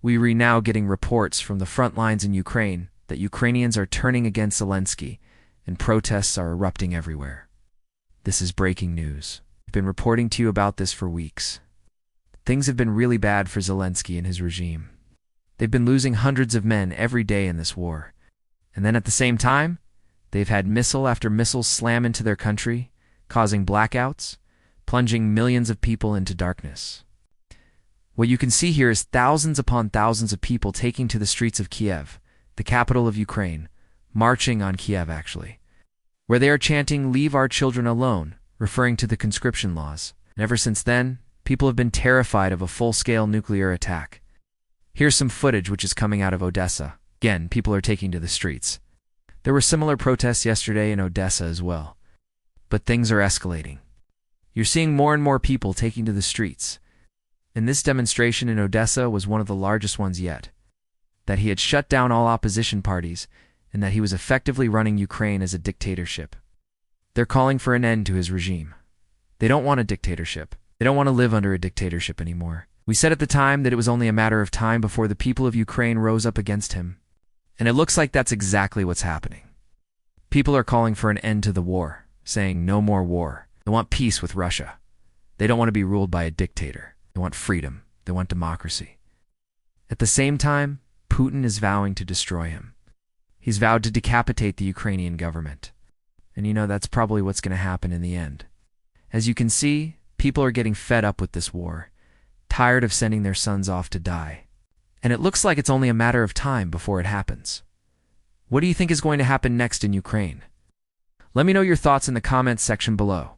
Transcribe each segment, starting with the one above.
We are now getting reports from the front lines in Ukraine that Ukrainians are turning against Zelensky, and protests are erupting everywhere. This is breaking news. I've been reporting to you about this for weeks. Things have been really bad for Zelensky and his regime. They've been losing hundreds of men every day in this war. And then at the same time, they've had missile after missile slam into their country, causing blackouts, plunging millions of people into darkness. What you can see here is thousands upon thousands of people taking to the streets of Kiev, the capital of Ukraine, marching on Kiev actually, where they are chanting, "Leave our children alone," referring to the conscription laws. And ever since then, people have been terrified of a full-scale nuclear attack. Here's some footage which is coming out of Odessa. Again, people are taking to the streets. There were similar protests yesterday in Odessa as well. But things are escalating. You're seeing more and more people taking to the streets. And this demonstration in Odessa was one of the largest ones yet. That he had shut down all opposition parties, and that he was effectively running Ukraine as a dictatorship. They're calling for an end to his regime. They don't want a dictatorship. They don't want to live under a dictatorship anymore. We said at the time that it was only a matter of time before the people of Ukraine rose up against him. And it looks like that's exactly what's happening. People are calling for an end to the war, saying no more war. They want peace with Russia. They don't want to be ruled by a dictator. They want freedom. They want democracy. At the same time, Putin is vowing to destroy him. He's vowed to decapitate the Ukrainian government. And you know that's probably what's going to happen in the end. As you can see, people are getting fed up with this war, tired of sending their sons off to die. And it looks like it's only a matter of time before it happens. What do you think is going to happen next in Ukraine? Let me know your thoughts in the comments section below.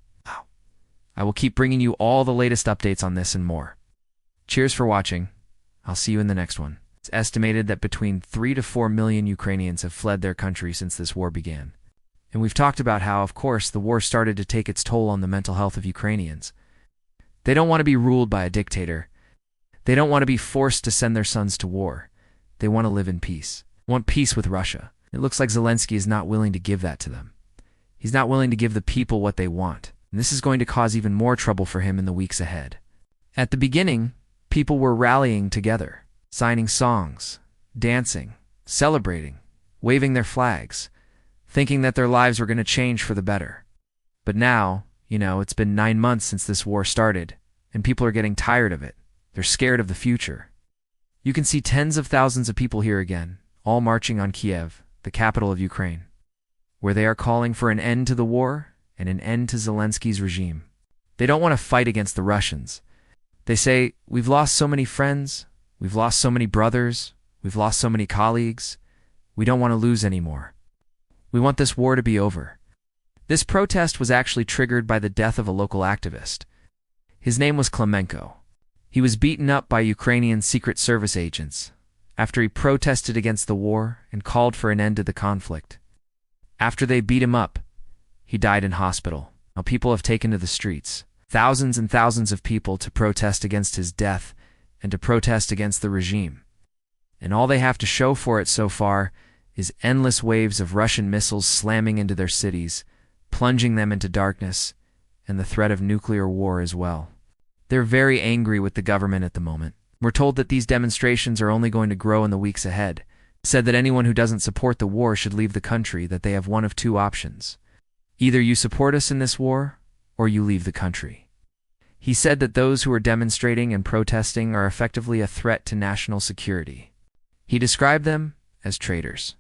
I will keep bringing you all the latest updates on this and more. Cheers for watching. I'll see you in the next one. It's estimated that between 3 to 4 million Ukrainians have fled their country since this war began. And we've talked about how, of course, the war started to take its toll on the mental health of Ukrainians. They don't want to be ruled by a dictator. They don't want to be forced to send their sons to war. They want to live in peace. They want peace with Russia. It looks like Zelensky is not willing to give that to them. He's not willing to give the people what they want. And this is going to cause even more trouble for him in the weeks ahead. At the beginning, people were rallying together, signing songs, dancing, celebrating, waving their flags, thinking that their lives were going to change for the better. But now, it's been 9 months since this war started, and people are getting tired of it. They're scared of the future. You can see tens of thousands of people here again, all marching on Kiev, the capital of Ukraine, where they are calling for an end to the war and an end to Zelensky's regime. They don't want to fight against the Russians. They say, "We've lost so many friends, we've lost so many brothers, we've lost so many colleagues. We don't want to lose anymore. We want this war to be over." This protest was actually triggered by the death of a local activist. His name was Klemenko. He was beaten up by Ukrainian Secret Service agents after he protested against the war and called for an end to the conflict. After they beat him up, he died in hospital. Now people have taken to the streets, thousands and thousands of people, to protest against his death and to protest against the regime. And all they have to show for it so far is endless waves of Russian missiles slamming into their cities, plunging them into darkness, and the threat of nuclear war as well. They're very angry with the government at the moment. We're told that these demonstrations are only going to grow in the weeks ahead. Said that anyone who doesn't support the war should leave the country, that they have one of two options. Either you support us in this war, or you leave the country. He said that those who are demonstrating and protesting are effectively a threat to national security. He described them as traitors.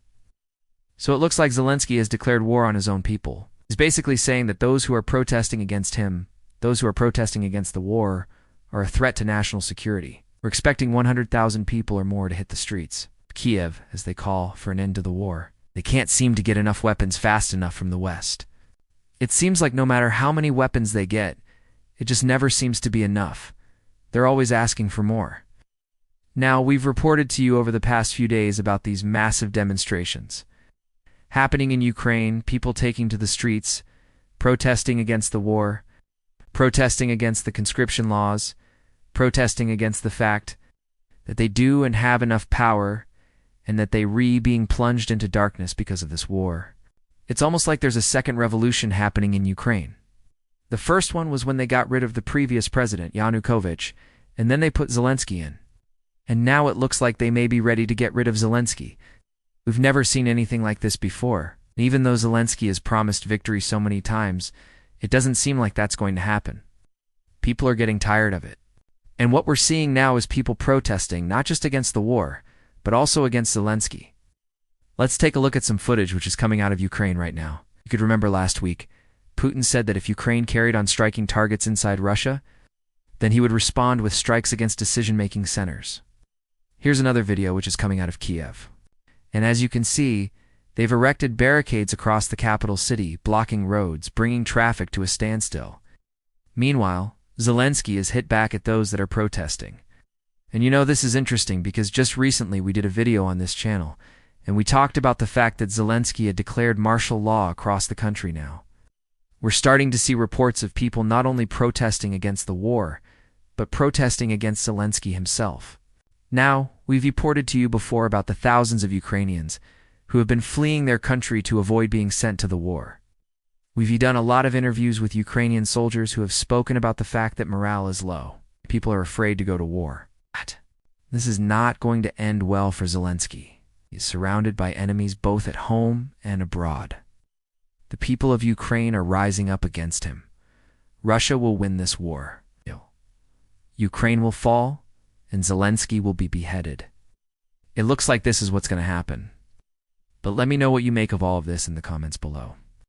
So it looks like Zelensky has declared war on his own people. He's basically saying that those who are protesting against him, those who are protesting against the war, are a threat to national security. We're expecting 100,000 people or more to hit the streets. Kiev, as they call for an end to the war. They can't seem to get enough weapons fast enough from the West. It seems like no matter how many weapons they get, it just never seems to be enough. They're always asking for more. Now, we've reported to you over the past few days about these massive demonstrations happening in Ukraine, people taking to the streets, protesting against the war, protesting against the conscription laws, protesting against the fact that they do and have enough power, and that they being plunged into darkness because of this war. It's almost like there's a second revolution happening in Ukraine. The first one was when they got rid of the previous president, Yanukovych, and then they put Zelensky in. And now it looks like they may be ready to get rid of Zelensky. We've never seen anything like this before. Even though Zelensky has promised victory so many times, it doesn't seem like that's going to happen. People are getting tired of it. And what we're seeing now is people protesting not just against the war, but also against Zelensky. Let's take a look at some footage which is coming out of Ukraine right now. You could remember last week, Putin said that if Ukraine carried on striking targets inside Russia, then he would respond with strikes against decision-making centers. Here's another video which is coming out of Kiev. And as you can see, they've erected barricades across the capital city, blocking roads, bringing traffic to a standstill. Meanwhile, Zelensky has hit back at those that are protesting. And you know, this is interesting because just recently we did a video on this channel, and we talked about the fact that Zelensky had declared martial law across the country now. We're starting to see reports of people not only protesting against the war, but protesting against Zelensky himself. Now, we've reported to you before about the thousands of Ukrainians who have been fleeing their country to avoid being sent to the war. We've done a lot of interviews with Ukrainian soldiers who have spoken about the fact that morale is low. People are afraid to go to war. This is not going to end well for Zelensky. He is surrounded by enemies both at home and abroad. The people of Ukraine are rising up against him. Russia will win this war. Ukraine will fall, and Zelensky will be beheaded. It looks like this is what's going to happen. But let me know what you make of all of this in the comments below.